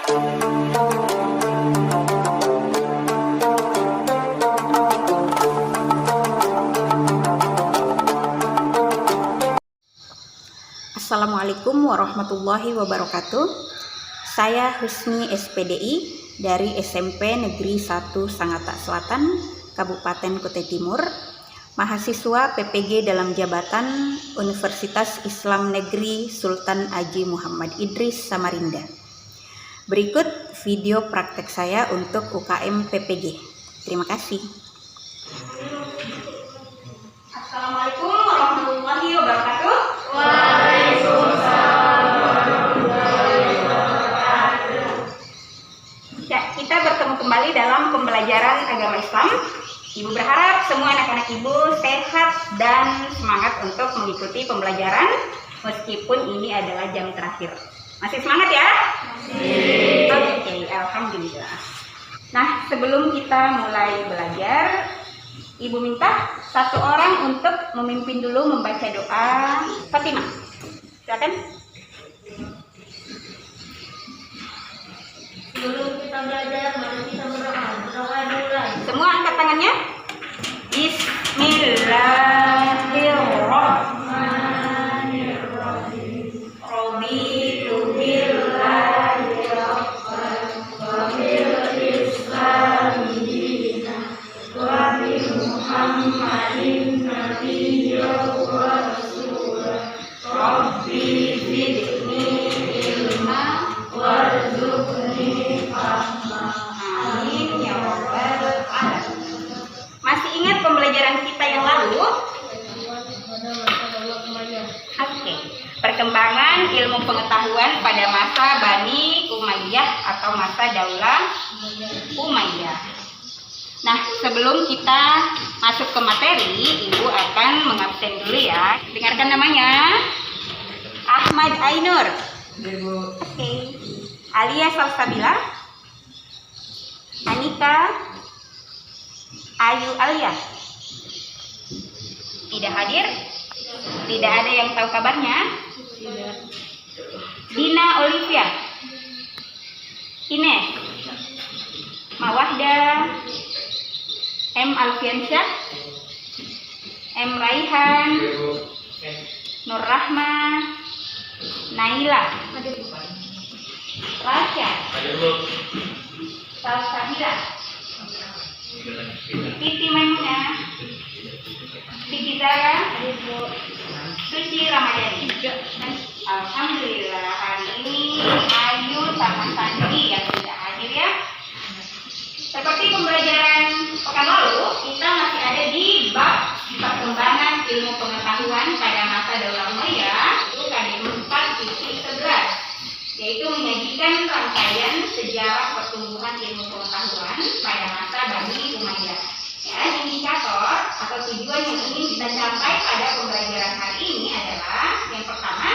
Assalamualaikum warahmatullahi wabarakatuh. Saya Husni SPDI dari SMP Negeri 1 Sangatta Selatan, Kabupaten Kutai Timur, mahasiswa PPG dalam jabatan Universitas Islam Negeri Sultan Haji Muhammad Idris Samarinda. Berikut video praktek saya untuk UKM PPG. Terima kasih. Assalamualaikum warahmatullahi wabarakatuh. Kita bertemu kembali dalam pembelajaran agama Islam. Ibu berharap semua anak-anak ibu sehat dan semangat untuk mengikuti pembelajaran meskipun ini adalah jam terakhir. Masih semangat ya? Oke, alhamdulillah. Nah, sebelum kita mulai belajar, ibu minta satu orang untuk memimpin dulu membaca doa Fatimah. Silakan. Sebelum kita belajar, mari kita berdoa. Berdoa dulu. Semua angkat tangannya. Bismillahirrahmanirrahim. Raditu billahi rabban wa bil islami dinan wa bi Muhammadin nabiyyan wa rasulan. Rabbi zidni ilma warzuqni fahma. Amin ya rabbal alamin. Masih ingat pembelajaran kita yang lalu? Oke. Perkembangan ilmu pengetahuan pada masa Bani Umayyah atau masa Daulah Umayyah. Nah, sebelum kita masuk ke materi, Ibu akan mengabsen dulu ya. Dengarkan namanya. Ahmad Ainur. Oke. Alia Salsabila. Anika Ayu Alia. Tidak hadir? Tidak ada yang tahu kabarnya? Dina Olivia. Ines. Mawahda. M. Alfiansyah. M. Raihan. Nur Rahma. Naila. Rasya. Salsabila. Titi Maimunah. Siti Zara. Suci Ramadhani. Alhamdulillah, hari ini Ayu sama Sandi yang tidak hadir ya. Seperti pembelajaran pekan lalu, kita masih ada di bab perkembangan ilmu pengetahuan pada masa Daulah Umayyah, itu KD 4.11, yaitu menyajikan rangkaian sejarah pertumbuhan ilmu pengetahuan pada masa Bani Umayyah. Ya, indikator atau tujuan yang ingin kita capai pada pembelajaran hari ini adalah yang pertama,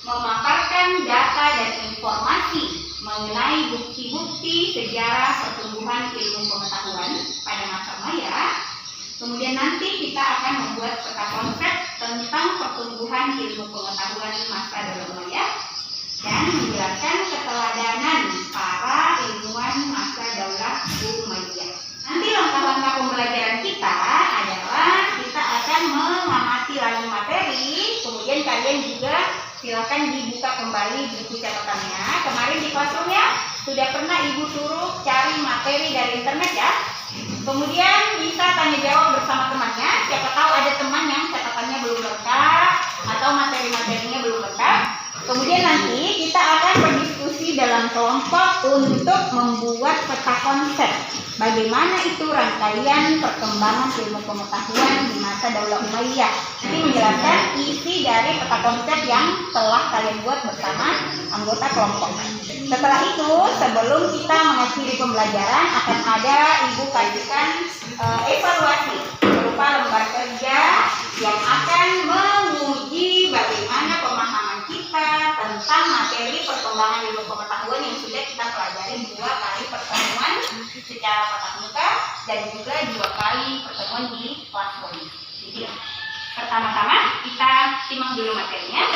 memaparkan data dan informasi mengenai bukti-bukti sejarah pertumbuhan ilmu pengetahuan pada masa Umayyah. Kemudian nanti kita akan membuat peta konsep tentang pertumbuhan ilmu pengetahuan masa Daulah Umayyah dan menjelaskan keteladanan para ilmuwan masa Daulah Umayyah. Nanti langkah-langkah pembelajaran kita adalah kita akan mengamati lagi materi, kemudian kalian juga silakan dibuka kembali buku catatannya. Kemarin di classroom ya, sudah pernah Ibu suruh cari materi dari internet ya. Kemudian bisa tanya jawab bersama temannya. Siapa tahu ada teman yang catatannya belum lengkap atau materi-materinya belum lengkap. Kemudian nanti kita akan berdiskusi dalam kelompok untuk membuat peta konsep. Bagaimana itu rangkaian perkembangan ilmu pengetahuan di masa Daulah Umayyah. Nanti menjelaskan isi dari peta konsep yang telah kalian buat bersama anggota kelompok. Setelah itu, sebelum kita mengakhiri pembelajaran, akan ada Ibu kasihkan evaluasi berupa lembar kerja yang akan menguji bagaimana pemahaman kita tentang materi perkembangan ilmu pengetahuan yang sudah kita pelajari 2 kali pertemuan secara tatap muka dan juga 2 kali pertemuan di classroom. Jadi pertama-tama kita simak dulu materinya.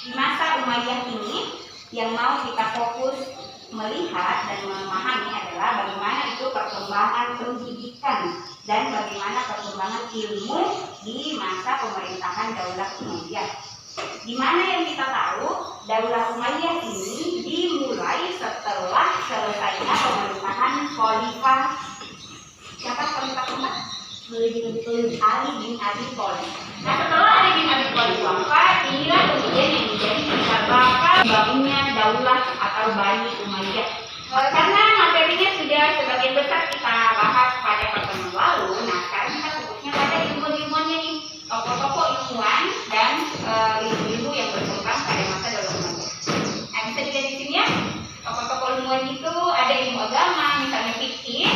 Di masa Umayyah ini yang mau kita fokus melihat dan memahami adalah bagaimana itu perkembangan pendidikan dan bagaimana perkembangan ilmu di masa pemerintahan Daulah Umayyah. Di mana yang kita tahu Daulah Umayyah ini dimulai setelah selesainya pemerintahan Khalifah siapa Khalifah keempat? Ali bin Abi Thalib. Nah, setelah Ali bin Abi Thalib wafat, inilah kemudian yang menjadi cikal bakal bangunnya Daulah atau Bani Umayyah. Karena materinya sudah sebagian besar kita bahas pada pertemuan lalu, nah sekarang kita fokusnya pada ilmu-ilmuannya nih, tokoh-tokoh ilmuwan dan ilmu-ilmu yang berkembang pada masa Daulah Umayyah. Nah, bisa dilihat di sini ya, tokoh-tokoh ilmuwan itu ada ilmu agama, misalnya fikih.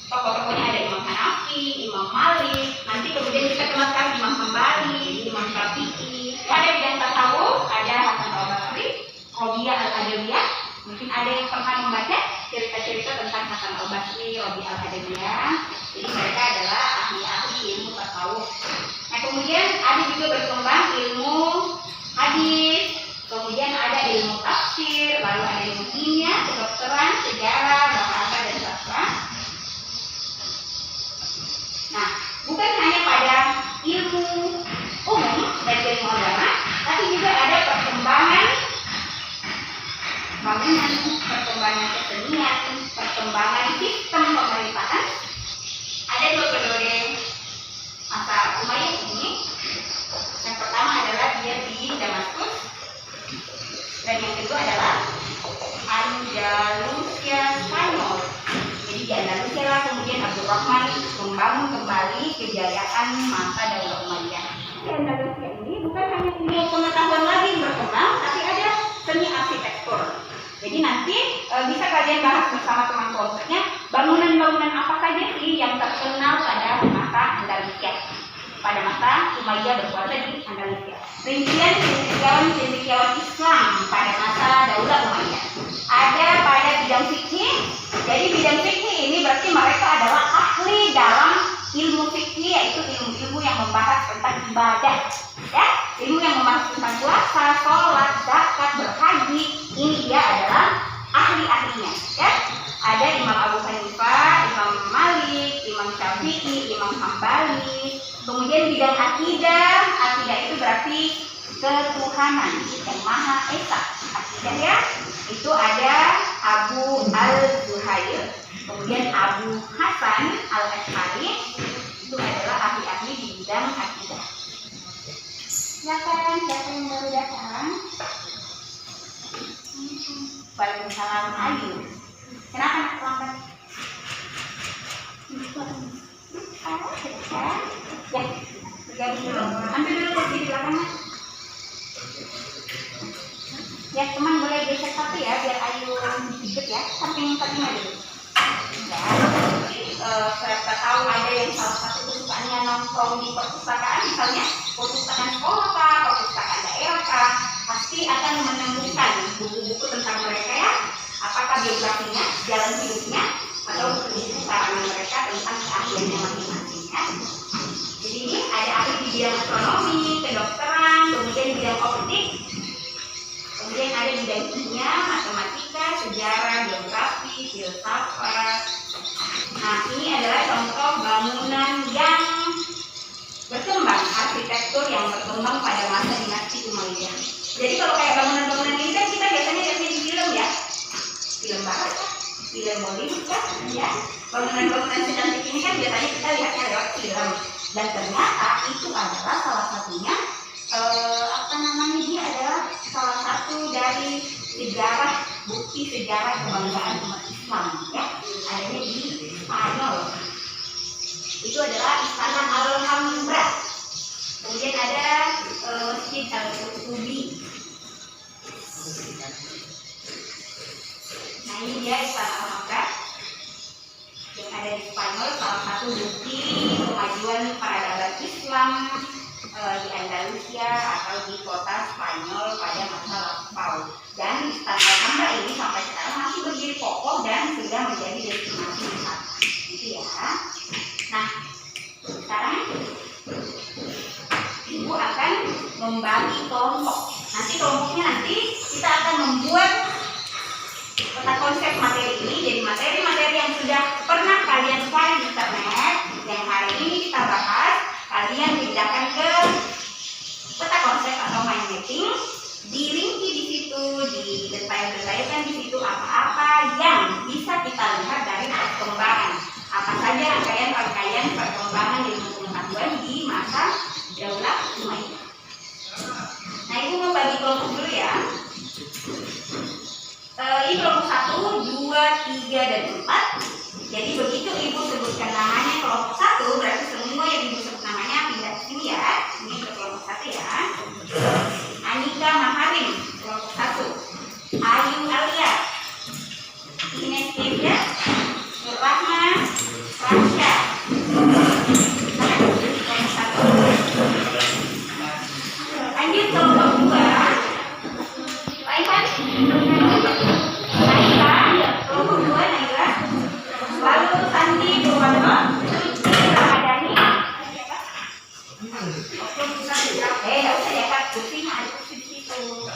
Tokoh-tokohnya ada Imam Hanafi, Imam Malik, nanti kemudian kita kenalkan Imam Hambali, Imam Syafi'i. Pada bidang tasawuf ada Hasan al-Basri, Robiah al-Adawiyah. Mungkin ada yang pernah membaca cerita-cerita tentang Hasan al-Basri, Robiah al-Adawiyah. Jadi mereka adalah ahli-ahli ilmu tasawuf. Nah, kemudian ada juga berkembang ilmu hadis, kemudian ada ilmu tafsir, lalu ada ilmu kimia, kedokteran, sejarah, bahasa dan sastra. Nah, bukan hanya pada ilmu umum dan ilmu agama, tapi juga ada perkembangan bangunan, perkembangan kesenian, perkembangan sistem pemerintahan. Ada dua periode masa Umayyah ini. Yang pertama adalah dia di Damaskus, dan yang kedua adalah Andalusia Spanyol. Jadi di Andalusia lah kemudian Abdurrahman membangun kembali kejayaan masa Daulah Umayyah. Di Andalusia ini bukan hanya ilmu pengetahuan lagi berkembang, tapi ada seni arsitektur. Jadi nanti bisa kalian bahas bersama teman kelompoknya bangunan-bangunan apa saja sih yang terkenal pada masa Andalusia, pada masa Umayyah berkuasa di Andalusia. Rincian cendekiawan Islam pada masa Daulah Umayyah. Ada pada bidang fikih. Jadi bidang fikih ini berarti mereka adalah ahli dalam ilmu fikih, yaitu ilmu-ilmu yang membahas tentang ibadah, ya, ilmu yang membahas tentang puasa, sholat, zakat, berhaji. Ini dia adalah ahli-ahlinya, ya. Ada Imam Abu Hanifah, Imam Malik, Imam Syafi'i, Imam Hambali. Kemudian bidang akidah, akidah itu berarti ketuhanan yang Maha Esa. Akidah ya, itu ada Abu Al-Zuhair, kemudian Abu Hasan Al-Ash'ari, itu adalah ahli-ahli di bidang akidah. Silakan, siapa yang baru datang? Waalaikumsalam. Ayu. Kenapa nak terlambat? Ya, bergabung dulu. Ambil dulu kursi di belakangnya. Ya, teman boleh geser satu ya, biar Ayu sedikit ya, samping-sampingnya dulu. Ya, saya tahu ada yang salah satu kesukaannya nongkrong di perpustakaan, misalnya perpustakaan sekolah kah, perpustakaan daerah kah, pasti akan menemukan buku-buku tentang mereka ya, apakah biografinya, jalan hidupnya, atau buku-buku saran mereka tentang keahliannya masing-masing ya. Jadi ini ada ahli di bidang astronomi, kedokteran, kemudian bidang optik, kemudian ada bidang kimia, matematika, sejarah, geografi, filsafat. Nah, ini adalah contoh bangunan yang berkembang, arsitektur yang berkembang pada masa dinasti Umayyah. Jadi kalau kayak bangunan-bangunan ini kan kita biasanya lihatnya di film ya, film barat kan, film Bollywood kan, ya. Bangunan-bangunan secantik ini kan biasanya kita lihatnya lewat film. Dan ternyata itu adalah salah satunya, dia adalah salah satu dari sejarah, bukti sejarah kebanggaan umat Islam ya, adanya di Spanyol. Itu adalah Istana Alhambra. Kemudian ada Masjid Al-Qurtubi. Nah, ini dia Istana Alhambra yang ada di Spanyol, salah satu bukti kemajuan peradaban Islam di Andalusia atau di kota Spanyol pada masa lampau. Dan Istana Alhambra ini sampai sekarang masih berdiri kokoh dan sudah menjadi destinasi wisata. Gitu ya. Nah, sekarang Ibu akan membagi kelompok. Nanti kelompoknya kita akan membuat peta konsep materi ini jadi materi-materi yang sudah pernah kalian cari di internet, yang hari ini kita bahas, kalian pindahkan ke peta konsep atau mind mapping, dirinci di situ, didetail-detailkan di situ apa-apa yang bisa kita lihat dari perkembangan, apa saja rangkaian-rangkaian perkembangan ilmu pengetahuan di masa Daulah Umayyah. Nah, ibu membagi kelompok dulu ya. Ini kelompok 1, 2, 3, dan 4. Jadi begitu ibu sebutkan namanya kelompok 1, berarti semua yang ibu sebut namanya pindah ke sini ya. Ini ke kelompok 1 ya. Anika Maharim, kelompok 1. Ayu Alia, Ines Kesia, Nur Rahma, Rasya. Lanjut kelompok 2. Raihan, Naila, kelompok 2 Naila. Lalu Sandi Purwanto, Suci Ramadhani. Enggak usah ya Kak, kursinya ada kursi di situ.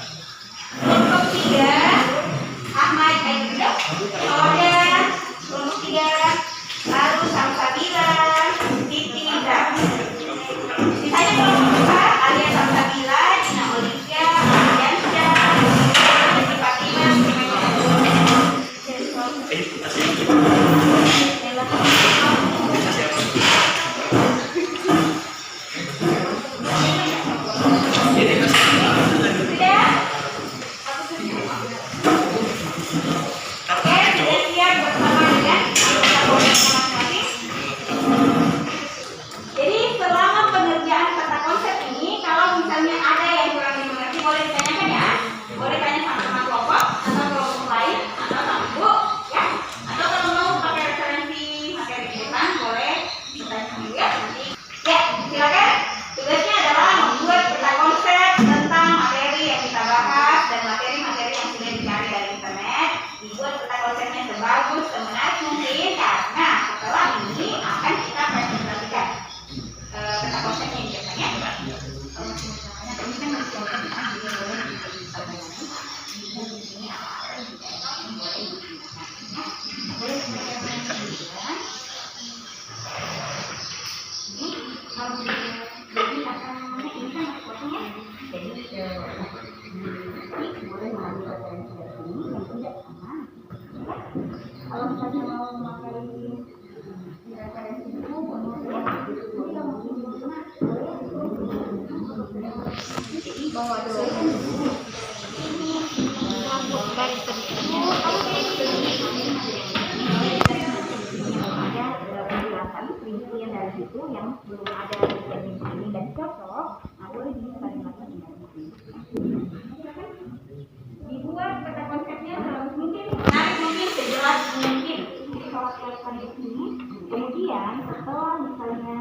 Kelompok 3 Ahmad Aida, Soda, kelompok 3. Lalu Samsabila, Titi Zahra. Sisanya kelompok 4 Alia Samsabila, Dina Olivia, Ardiansyah, Siti Fatimah, jadi selama pengerjaan peta konsep ini, kalau misalnya ada yang kurang dimengerti, boleh ditanyakan ya. Boleh tanya sama kelompok atau kelompok lain atau sama ibu ya. Atau kalau mau pakai referensi materi di depan, boleh ditanya juga nanti. Ya, silakan. Tugasnya adalah membuat peta konsep tentang materi yang kita bahas dan materi-materi yang sudah dicari dari internet. Dibuat peta konsepnya sebagus, semenarik mungkin, karena setelah ini akan kita presentasikan peta konsepnya di depannya. Kalau misalnya mau memakai referensi itu, jadi bawa dulu ini dari ada penjelasan rincian dari situ yang belum ada rincian ini dan cocok, nah boleh ditanyakan dibuat peta konsepnya sebagus mungkin, menarik mungkin, sejelas mungkin. Jadi kalau selesai di sini, kemudian setelah misalnya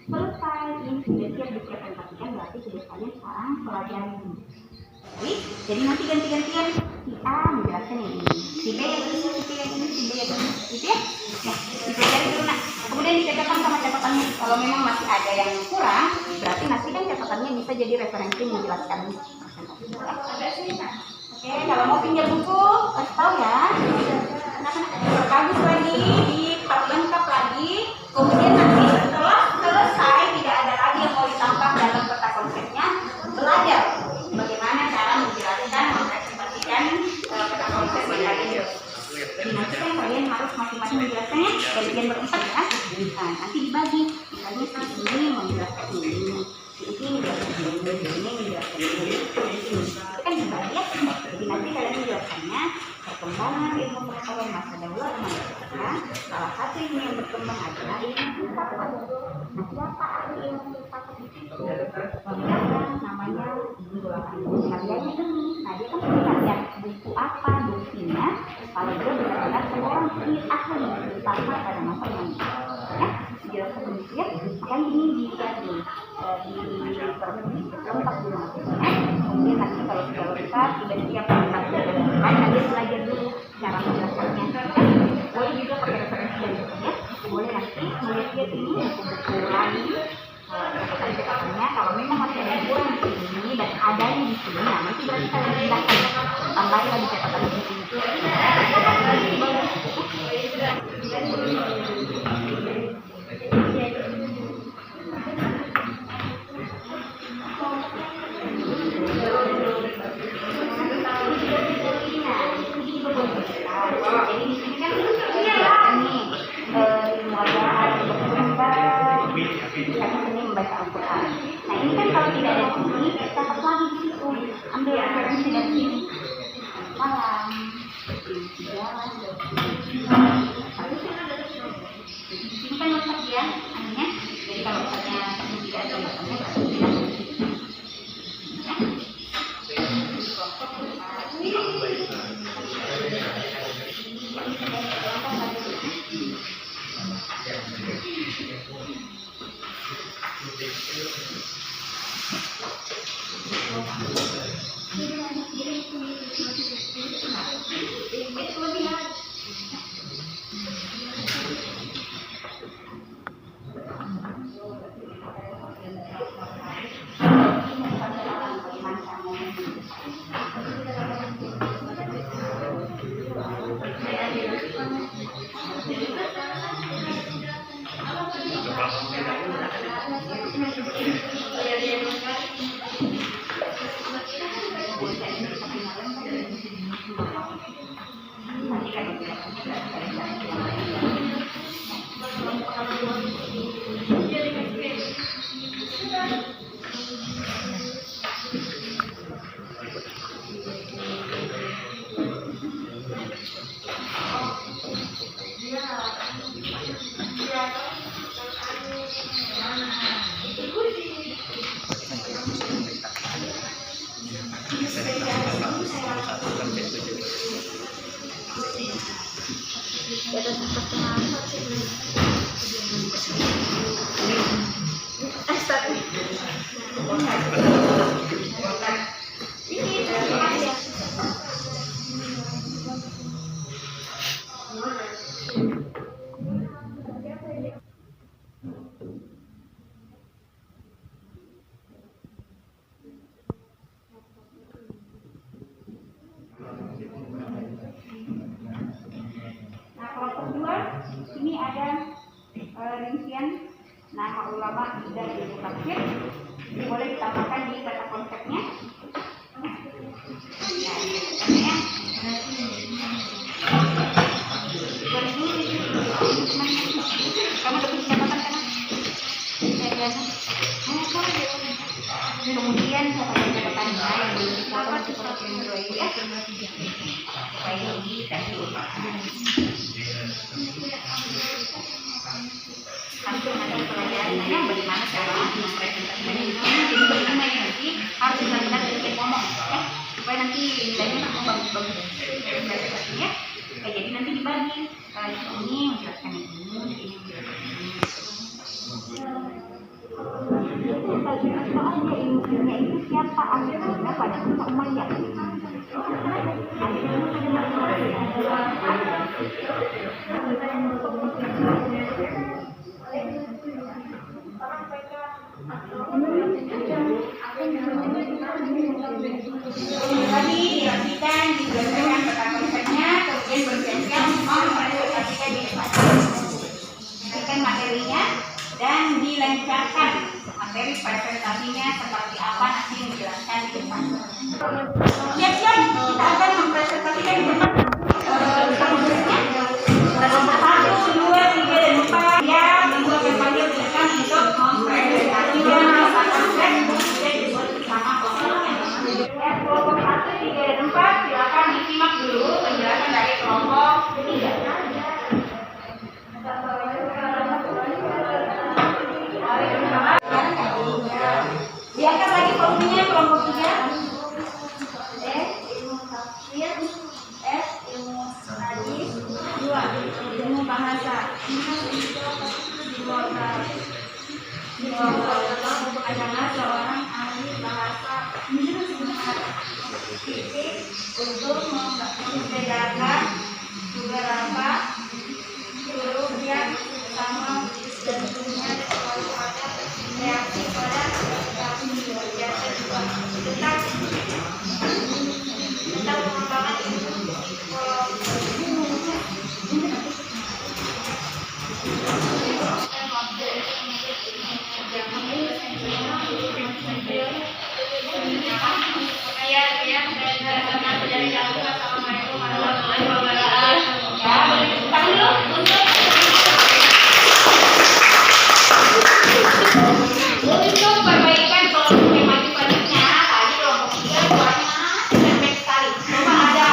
selesai ini sudah siap dipresentasikan, berarti sudah kalian sekarang pelajari. Jadi nanti ganti-gantian si A menjelaskan yang ini, si B yang ini, si B yang ini, si B yang ini, gitu ya. Nah, dipelajari dulu nak. Kemudian dicatatkan sama catatannya. Kalau memang masih ada yang kurang, berarti nanti kan catatannya bisa jadi referensi menjelaskan presentasi. Oke, kalau mau pinjam buku, kasih tahu ya. Bagus lagi, diperlengkap lagi. Kemudian nanti setelah selesai tidak ada lagi yang mau ditambah dalam peta konsepnya, belajar bagaimana cara menjelaskan, mempresentasikan peta konsep yang tadi. Jadi nanti kan kalian harus masing-masing menjelaskannya, bagian berempat ya. Nah, nanti dibagi, misalnya si ini menjelaskan ini, si ini menjelaskan ini, itu kan dibagi ya. Jadi nanti kalian menjelaskannya perkembangan ilmu pengetahuan masa Daulah Umayyah. Salah satu ilmu yang berkembang adalah ilmu filsafat. Nah, siapa ahli ilmu filsafat di situ? Namanya Ibnu Dulakan. Karyanya ini, nah dia kan punya buku apa, buktinya kalau dia benar-benar seorang ahli filsafat pada masa Umayyah. Ya, dijelaskan demikian. Makanya ini dilihat di lengkap dulu maksudnya. Kemudian nanti kalau sudah lengkap, sudah siap kalian belajar dulu cara menjelaskannya. Boleh juga pakai referensi dari bukunya. Boleh nanti melihat ini buku-buku lain, catatan-catatannya. Kalau memang masih ada yang kurang di sini dan adanya di sini, nah nanti berarti kalian pindahkan, tambahin lagi catatan di sini. malam. Jalan. Ini kan letak ya, anunya. Jadi kalau misalnya tidak ada letaknya, berarti tidak. Ini ada rincian nama ulama dan ilmu tafsir. Ini boleh ditambahkan di kata konsepnya. Nah, ini katanya. Kamu dapat catatan kan? Kemudian catatan yang belum dicatat seperti ini ya. Supaya dikasih. Langsung ada pelajarannya bagaimana cara mempresentasikan ini. Jadi bagaimana nanti harus dilakukan sedikit ngomong ya, supaya nanti nilainya bagus-bagus presentasinya. Jadi nanti dibagi ini menjelaskan ini soalnya ilmunya itu siapa aslinya pada masa Umayyah. Tadi dirapikan, dijelaskan tentang konsepnya, kemudian berjanjian mempresentasikan di depan. Diberikan materinya dan dilancarkan materi presentasinya seperti apa nanti menjelaskan di depan. Siap-siap, kita akan mempresentasikan di depan. Konsepnya 1, 2, 3, dan 4 ya, membuat berpanggil silakan untuk mempresentasikan konsep kemudian dibuat bersama kelompoknya. Ya, kelompok 1, 3, dan 4 silakan disimak dulu penjelasan dari kelompok 3. Diangkat lagi volumenya kelompok 3. Ilmu tafsir, ilmu hadis, 2 ilmu bahasa, adalah seorang ahli bahasa untuk membedakan beberapa huruf yang sama tentunya selalu ada reaksi pada biasa juga tentang pengembangan ilmu untuk perbaikan kelompok yang maju selanjutnya. Tadi kelompok 3 suaranya pendek sekali. Coba ada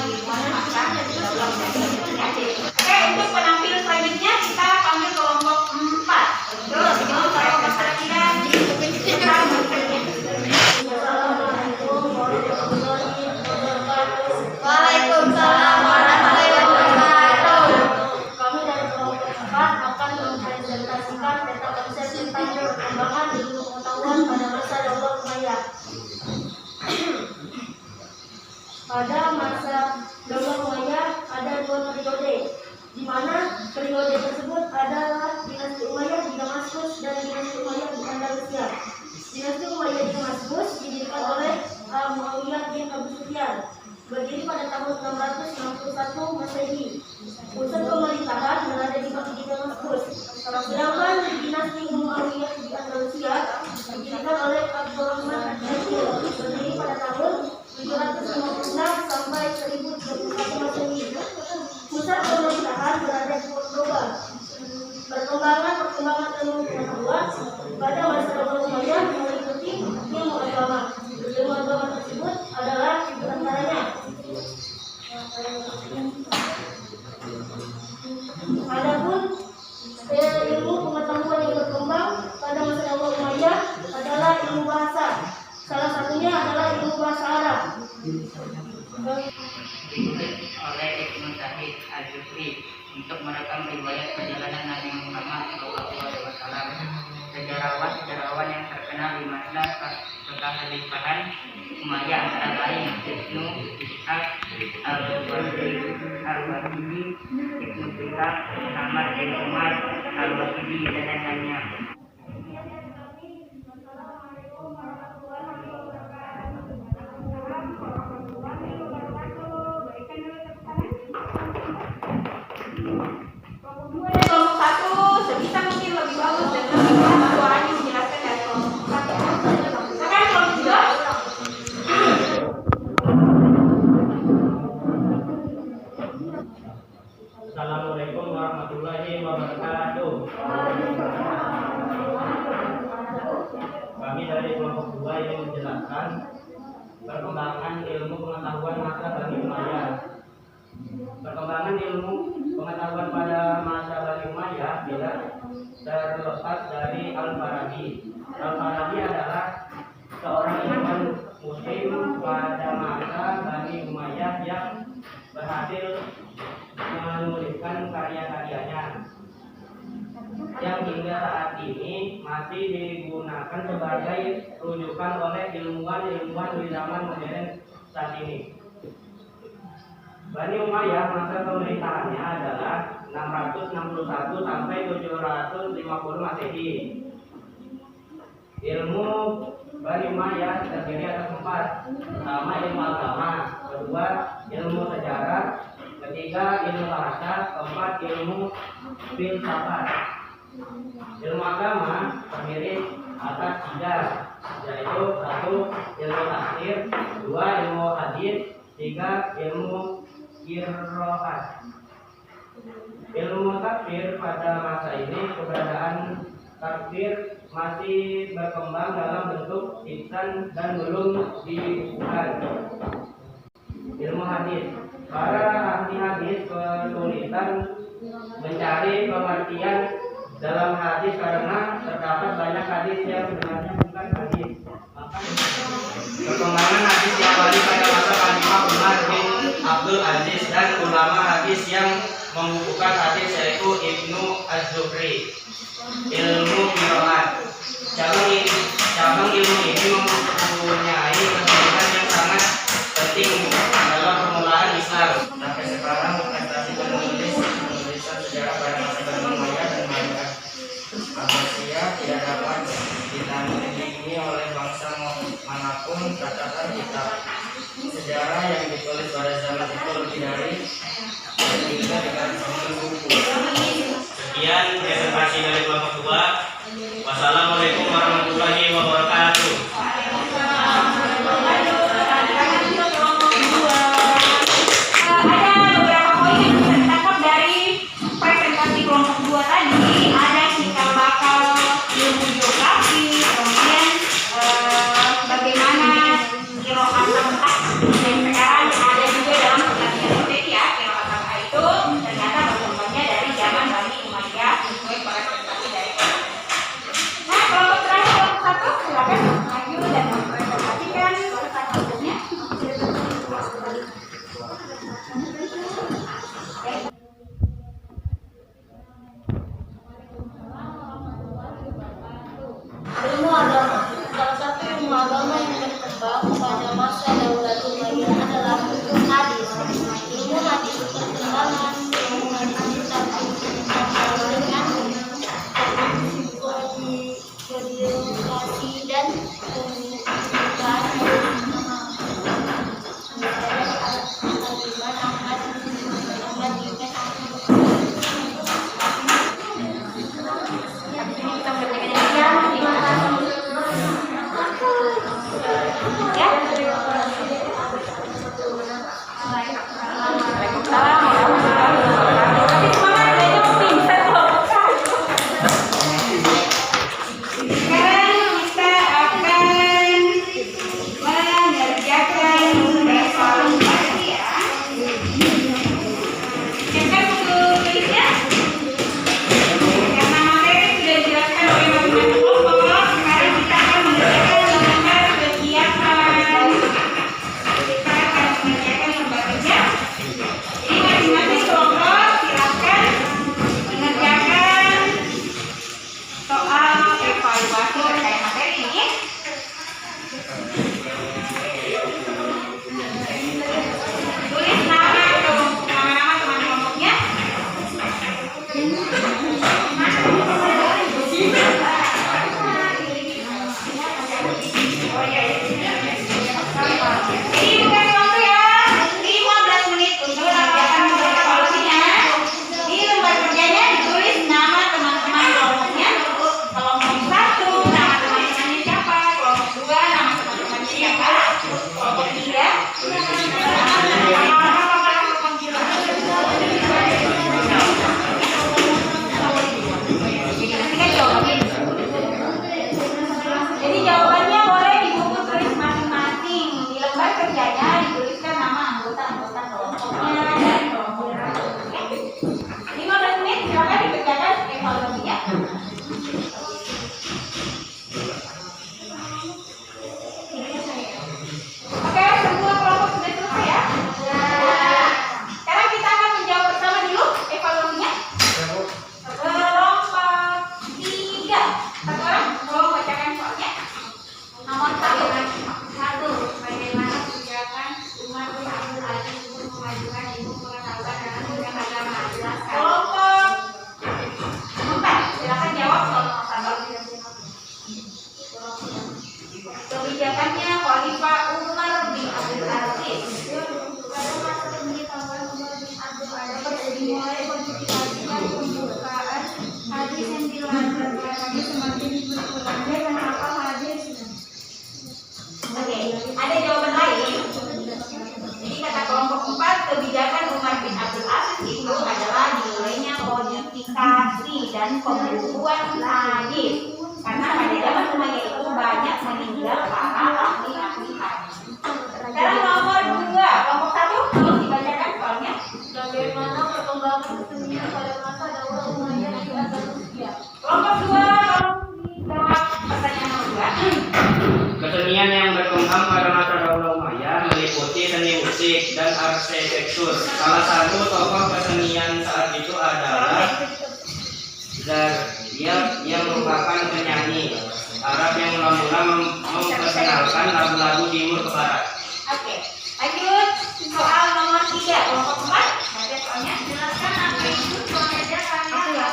ilmuwan masa daulah umayyah. Oke, untuk penampil selanjutnya kita panggil kelompok 4. Terus mau saya perhatikan kita Waalaikumsalam warahmatullahi wabarakatuh. Kami dari kelompok 4 akan mempresentasikan tentang konsep tentang perkembangan ilmu pengetahuan pada masa daulah umayyah. Pada masa daulah umayyah ada 2 periode, di mana periode tersebut adalah dinasti Umayyah di Damaskus dan dinasti Umayyah di Andalusia. Dinasti Umayyah di Damaskus didirikan oleh Muawiyah bin Abu Sufyan, berdiri pada tahun 661 Masehi. Pusat pemerintahan berada di Damaskus. Sedangkan dinasti Umayyah di Andalusia didirikan oleh Abdurrahman Al-Ghazali, berdiri pada tahun 756 sampai 1021 Masehi. Pusat pemerintahan berada di Cordoba. Perkembangan ilmu pengetahuan pada masa daulah Umayyah meliputi ilmu agama. Ilmu agama tersebut adalah diantaranya adapun ilmu pengetahuan yang berkembang pada masa daulah Umayyah adalah ilmu bahasa. Salah satunya adalah ilmu bahasa Arab. Ditulis oleh Ibnu Sa'id Al-Jufri untuk merekam riwayat perjalanan Nabi Muhammad SAW. Sejarawan yang terkenal di masa kekhalifahan Umayyah antara lain Ibnu Ishaq Al-Waqidi, Ibnu Bilal, Muhammad bin Umar Al-Waqidi dan lainnya. kelompok 1 sebisa mungkin lebih bagus dan lebih jelas suaranya menjelaskan dari kelompok 1. Silakan kelompok 2. Assalamualaikum warahmatullahi wabarakatuh. Kami dari kelompok 2 yang menjelaskan perkembangan ilmu pengetahuan masa Bani Umayyah. Perkembangan ilmu pengetahuan pada masa Bani Umayyah tidak terlepas dari Al-Farabi. Al-Farabi adalah seorang ilmuwan muslim pada masa Bani Umayyah yang berhasil menuliskan karya-karyanya yang hingga saat ini masih digunakan sebagai rujukan oleh ilmuwan-ilmuwan di zaman modern saat ini. Bani Umayyah masa pemerintahannya adalah 661 sampai 750 Masehi. Ilmu Bani Umayyah terdiri atas 4. Pertama, ilmu agama. Kedua, ilmu sejarah. Ketiga, ilmu bahasa. Keempat, ilmu filsafat. Ilmu agama terdiri atas 3, yaitu 1. Ilmu tafsir, 2. Ilmu hadis, 3. Ilmu qiraat. Ilmu takfir pada masa ini keberadaan takfir masih berkembang dalam bentuk lisan dan belum dibukukan. Ilmu hadis. Para ahli hadis kesulitan mencari pengertian dalam hadis karena terdapat banyak hadis yang sebenarnya bukan hadis. Perkembangan hadis diawali pada masa Khalifah Umar bin Abdul Aziz dan ulama hadis yang membukukan hadis yaitu Ibnu Az-Zuhri. Ilmu qiraat. Cabang ilmu ini mempunyai pendidikan yang sangat penting dalam permulaan Islam. Sampai sekarang prestasi penulisan sejarah pada masa Bani Umayyah dan Abbasiyah tidak dapat ditandingi oleh bangsa manapun. Catatan kitab sejarah yang ditulis pada zaman itu lebih dari 300 buku. Sekian presentasi dari kelompok 2. Wassalamualaikum warahmatullahi wabarakatuh. Ada beberapa poin yang bisa ditangkap dari presentasi kelompok 2 tadi. Ada cikal bakal ilmu geografi, kemudian bagaimana qiraat tempat, dan sekarang ada juga dalam kemajuan ilmu pengetahuan dalam bidang agama. Jelaskan. Kelompok 4. Silakan jawab soal nomor 1. Kebijakannya Khalifah Umar bin Abdul Aziz. Pada masa pemberitahuan Umar bin Abdul Aziz dimulai kodifikasikan pembukaan hadis yang dilanggar hadis semakin berkurang dan menghafal hadis. Oke, ada jawaban lain. Jadi kata kelompok 4, kebijakan Umar bin Abdul Aziz itu adalah dimulainya kodifikasi dan pembukuan hadis. Karena pada zaman Umayyah itu banyak meninggal para ahli-ahli hadis. Sekarang nomor 2, kelompok 1, tolong dibacakan soalnya. Bagaimana perkembangan kesenian pada masa Daulah Umayyah di Andalusia? Kelompok 2, tolong dijawab pertanyaan nomor 2. Kesenian yang berkembang pada masa Daulah Umayyah meliputi seni musik dan arsitektur. Salah satu tokoh kesenian saat itu adalah Zariyab yang merupakan penyanyi Arab yang mula-mula memperkenalkan lagu-lagu timur ke barat. Oke, lanjut soal nomor 3, kelompok 4. Baca soalnya. Jelaskan apa itu pembeda karya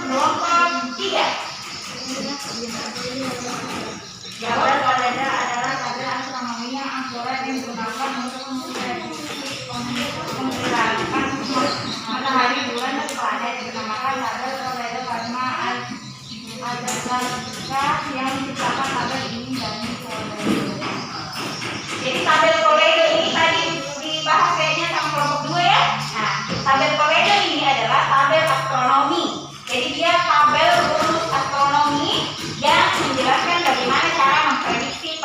Kelompok 3. Jawab Walada adalah tabel astronomi yang akurat yang digunakan untuk Menghilangkan matahari, bulan, dan planet dinamakan tabel Walada karena ada yang diciptakan tabel ini dari Toledo. Jadi tabel Toledo ini tadi dibahas kayaknya sama kelompok 2 ya. Nah, tabel Toledo ini adalah tabel astronomi. Jadi dia tabel rumus astronomi yang menjelaskan bagaimana cara memprediksi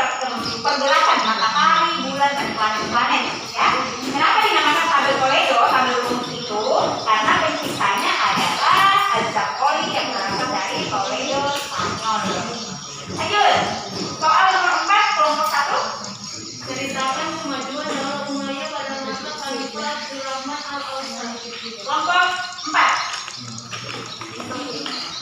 pergerakan matahari, bulan, dan planet-planet. Ya. Kenapa dinamakan tabel Toledo? Tabel rumus itu karena penciptanya adalah Az-Zarqali yang berasal dari Toledo, Spanyol. Lanjut. Soal nomor 4, kelompok 1. ceritakan kemajuan Daulah Umayyah pada masa Khalifah Abdurrahman Al-Ausan. Kelompok 4.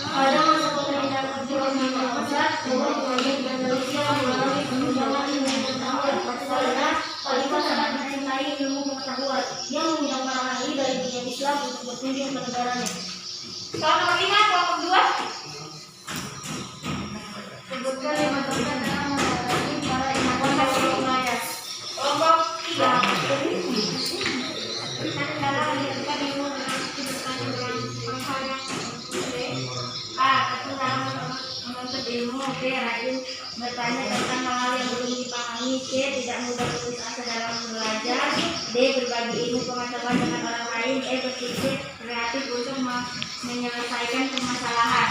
Pada masa pemerintahan Abdurrahman Al-Ausan, Daulah Umayyah di Andalusia mengalami perkembangan ilmu pengetahuan karena Khalifah sangat mencintai ilmu pengetahuan yang mengundang para ahli dari dunia Islam untuk berkunjung ke negaranya. Soal nomor 5, kelompok 2. Sebutkan 5 tempat dalam mendatangi para imam Daulah Umayyah. Kelompok 3. Ilmu, B. Rajin bertanya tentang hal yang belum dipahami, C. Tidak mudah putus asa dalam belajar, D. Berbagi ilmu pengetahuan dengan orang lain, E. Berpikir kreatif untuk menyelesaikan permasalahan.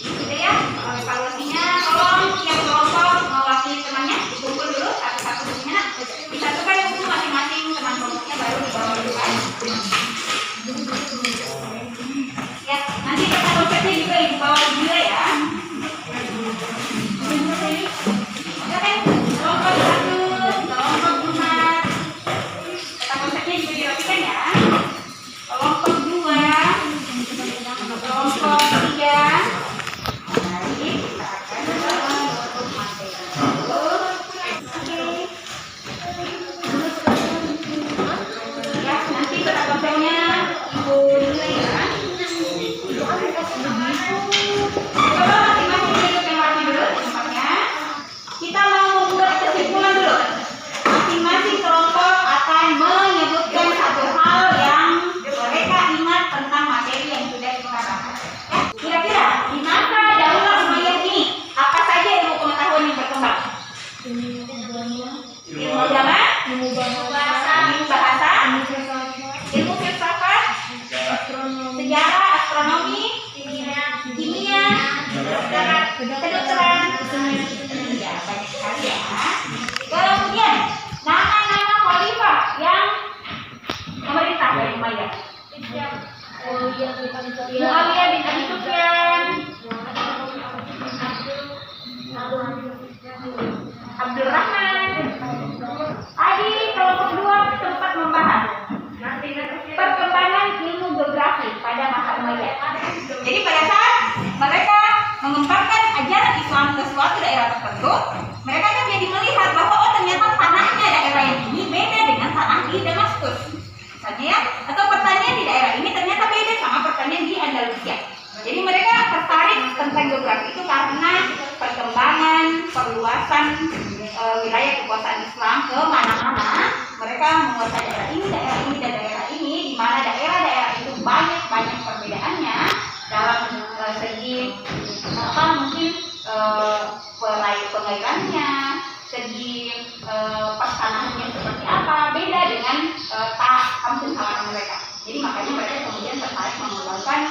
Gitu ya. Evaluasinya tolong yang kelompok mewakili temannya dikumpul dulu satu-satu bukunya. Disatukan buku masing-masing teman kelompoknya baru dibawa dulu kan. Ya, nanti kata konsepnya juga ibu bawa juga ya. Oke, kelompok 1, kelompok 5. Kata konsepnya juga dirapikan ya. Kelompok 2, kelompok 3. Mari kita akan ke materi. Ya, nanti kata konsepnya ibu dulu ya. Coba masing-masing duduk yang rapi dulu di tempatnya. Kita mau membuat kesimpulan dulu. Masing-masing kelompok akan menyebutkan satu hal yang mereka ingat tentang materi yang sudah kita bahas. Ya, kira-kira di masa Daulah Umayyah ini apa saja ilmu pengetahuan yang berkembang? Ilmu agama, ilmu bahasa, ilmu filsafat, sejarah, astronomi, kimia, kedokteran, ya banyak sekali ya. Kemudian nama-nama khalifah yang memerintah dari Umayyah. Muawiyah bin Abi Sufyan, Abdurrahman. Tadi kelompok 2 sempat membahas perkembangan ilmu geografi pada masa Umayyah. Jadi pada saat mereka mengembangkan ajaran Islam ke suatu daerah tertentu, mereka kan jadi melihat bahwa oh ternyata penguasaan Islam ke mana-mana, mereka menguasai daerah ini, dan daerah ini, di mana daerah-daerah itu banyak perbedaannya dalam segi mungkin pengairannya, segi pertanahannya seperti apa, beda dengan kampung halaman mereka. Jadi makanya mereka kemudian tertarik mengembangkan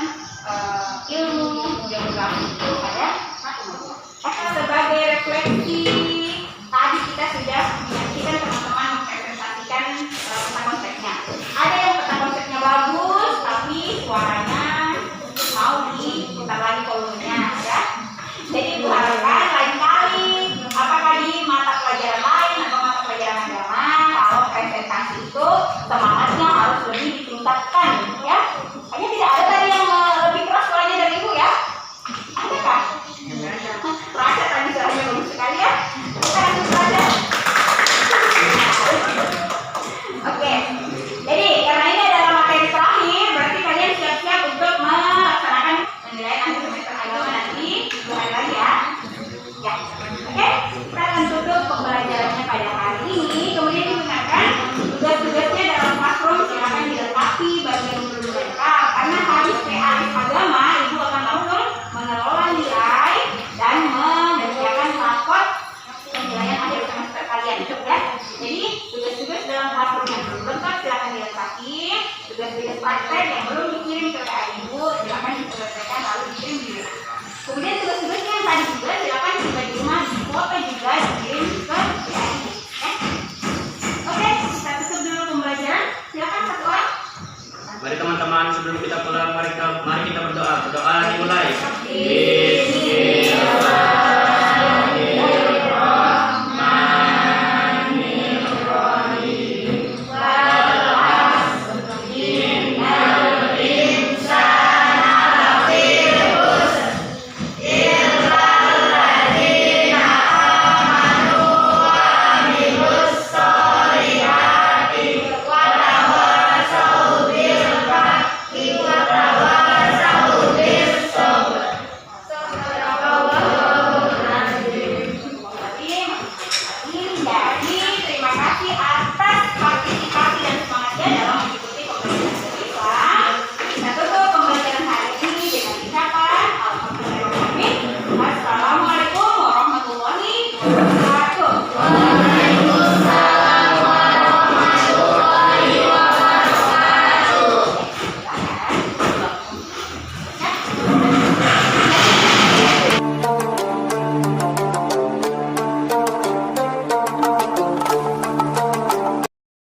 ilmu, kemudian bergabung itu pada satu. Sebagai refleksi, tadi kita sudah menyaksikan teman-teman mempresentasikan peta konsepnya. Ada yang peta konsepnya bagus, tapi suaranya mau diputar lagi volumenya, ya. Jadi diharapkan lain kali, apakah di mata pelajaran lain atau mata pelajaran agama, kalau presentasi itu semangatnya harus lebih ditingkatkan, ya. Hanya tidak ada tadi yang lebih keras suaranya dari ibu, ya. Adakah? Rasa tadi suaranya bagus sekali, ya. Kita langsung saja. Oke. Jadi karena ini adalah materi terakhir, berarti kalian siap-siap untuk melaksanakan penilaian akhir semester agama nanti 2 hari lagi, ya. Ya. Oke. Kita akan tutup pembelajarannya pada hari ini. Kemudian digunakan tugas-tugasnya dalam classroom, silakan dilengkapi bagi yang belum lengkap. Karena hari PA agama, ibu akan langsung mengelola nilai dan menyediakan rapot penilaian akhir semester kalian, ya. Jadi tugas-tugas dalam classroom yang belum lengkap silakan dilengkapi. Tugas-tugas praktek yang belum dikirim ke PA ibu silakan diselesaikan lalu dikirim di rumah. Kemudian tugas-tugasnya yang tadi juga silakan juga di rumah difoto juga dikirim ke PA ibu, ya. Oke, kita tutup dulu pembelajaran. Silakan satu orang. Mari teman-teman, sebelum kita pulang, mari kita berdoa. Berdoa dimulai. Terima kasih.